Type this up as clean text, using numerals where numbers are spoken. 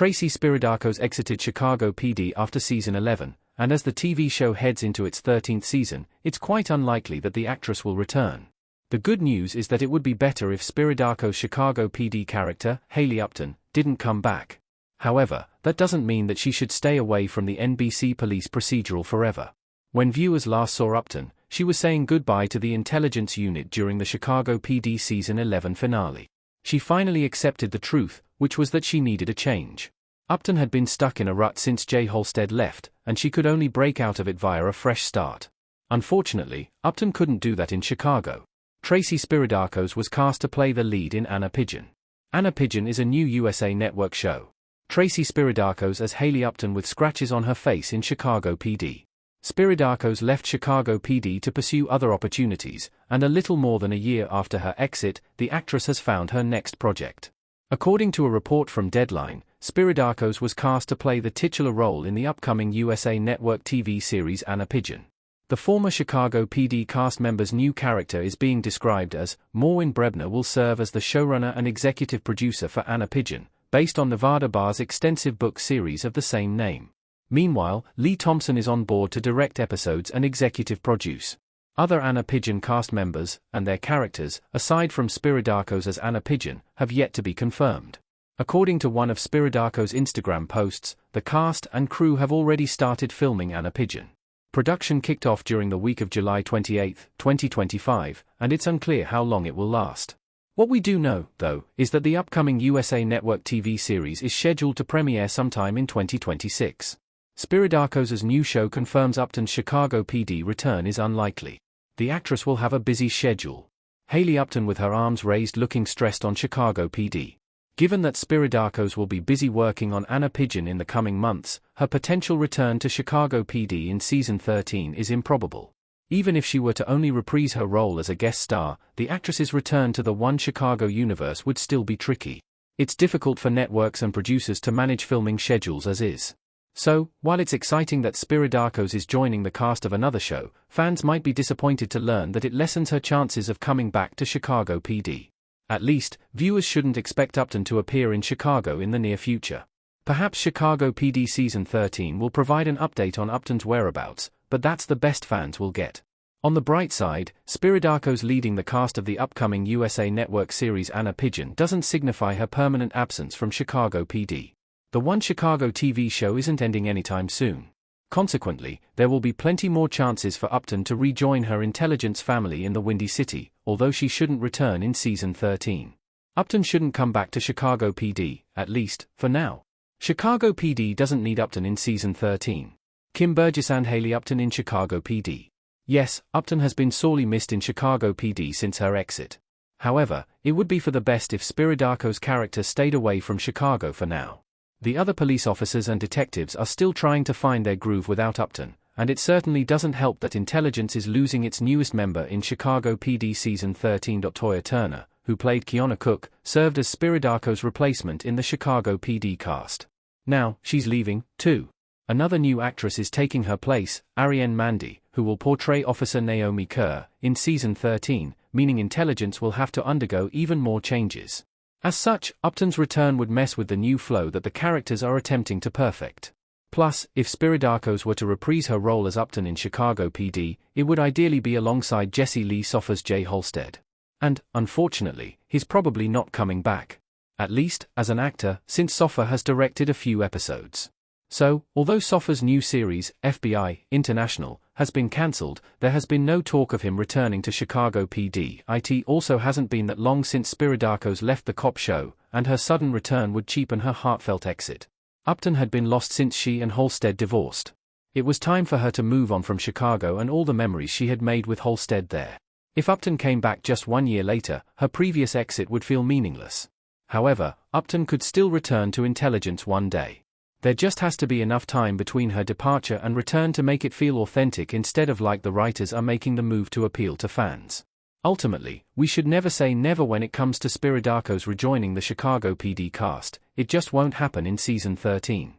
Tracy Spiridakos exited Chicago PD after season 11, and as the TV show heads into its 13th season, it's quite unlikely that the actress will return. The good news is that it would be better if Spiridakos' Chicago PD character, Haley Upton, didn't come back. However, that doesn't mean that she should stay away from the NBC police procedural forever. When viewers last saw Upton, she was saying goodbye to the intelligence unit during the Chicago PD season 11 finale. She finally accepted the truth, which was that she needed a change. Upton had been stuck in a rut since Jay Halstead left, and she could only break out of it via a fresh start. Unfortunately, Upton couldn't do that in Chicago. Tracy Spiridakos was cast to play the lead in Anna Pigeon. Anna Pigeon is a new USA Network show. Tracy Spiridakos as Haley Upton with scratches on her face in Chicago PD. Spiridakos left Chicago PD to pursue other opportunities, and a little more than a year after her exit, the actress has found her next project. According to a report from Deadline, Spiridakos was cast to play the titular role in the upcoming USA Network TV series Anna Pigeon. The former Chicago PD cast member's new character is being described as, Maureen Brebner will serve as the showrunner and executive producer for Anna Pigeon, based on Nevada Barr's extensive book series of the same name. Meanwhile, Lee Thompson is on board to direct episodes and executive produce. Other Anna Pigeon cast members, and their characters, aside from Spiridakos as Anna Pigeon, have yet to be confirmed. According to one of Spiridakos' Instagram posts, the cast and crew have already started filming Anna Pigeon. Production kicked off during the week of July 28, 2025, and it's unclear how long it will last. What we do know, though, is that the upcoming USA Network TV series is scheduled to premiere sometime in 2026. Spiridakos' new show confirms Upton's Chicago PD return is unlikely. The actress will have a busy schedule. Haley Upton with her arms raised looking stressed on Chicago PD. Given that Spiridakos will be busy working on Anna Pigeon in the coming months, her potential return to Chicago PD in season 13 is improbable. Even if she were to only reprise her role as a guest star, the actress's return to the One Chicago universe would still be tricky. It's difficult for networks and producers to manage filming schedules as is. So, while it's exciting that Spiridakos is joining the cast of another show, fans might be disappointed to learn that it lessens her chances of coming back to Chicago PD. At least, viewers shouldn't expect Upton to appear in Chicago in the near future. Perhaps Chicago PD Season 13 will provide an update on Upton's whereabouts, but that's the best fans will get. On the bright side, Spiridakos leading the cast of the upcoming USA Network series Anna Pigeon doesn't signify her permanent absence from Chicago PD. The One Chicago TV show isn't ending anytime soon. Consequently, there will be plenty more chances for Upton to rejoin her intelligence family in the Windy City, although she shouldn't return in Season 13. Upton shouldn't come back to Chicago PD, at least, for now. Chicago PD doesn't need Upton in Season 13. Kim Burgess and Haley Upton in Chicago PD. Yes, Upton has been sorely missed in Chicago PD since her exit. However, it would be for the best if Spiridakos' character stayed away from Chicago for now. The other police officers and detectives are still trying to find their groove without Upton, and it certainly doesn't help that intelligence is losing its newest member in Chicago PD Season 13. Toya Turner, who played Kiana Cook, served as Spiridakos' replacement in the Chicago PD cast. Now, she's leaving, too. Another new actress is taking her place, Ariane Mandy, who will portray Officer Naomi Kerr in Season 13, meaning intelligence will have to undergo even more changes. As such, Upton's return would mess with the new flow that the characters are attempting to perfect. Plus, if Spiridakos were to reprise her role as Upton in Chicago PD, it would ideally be alongside Jesse Lee Soffer's Jay Halstead. And, unfortunately, he's probably not coming back. At least, as an actor, since Soffer has directed a few episodes. So, although Soffer's new series, FBI International, has been cancelled, there has been no talk of him returning to Chicago PD. It also hasn't been that long since Spiridakos left the cop show, and her sudden return would cheapen her heartfelt exit. Upton had been lost since she and Halstead divorced. It was time for her to move on from Chicago and all the memories she had made with Halstead there. If Upton came back just 1 year later, her previous exit would feel meaningless. However, Upton could still return to intelligence one day. There just has to be enough time between her departure and return to make it feel authentic instead of like the writers are making the move to appeal to fans. Ultimately, we should never say never when it comes to Spiridakos rejoining the Chicago PD cast. It just won't happen in Season 13.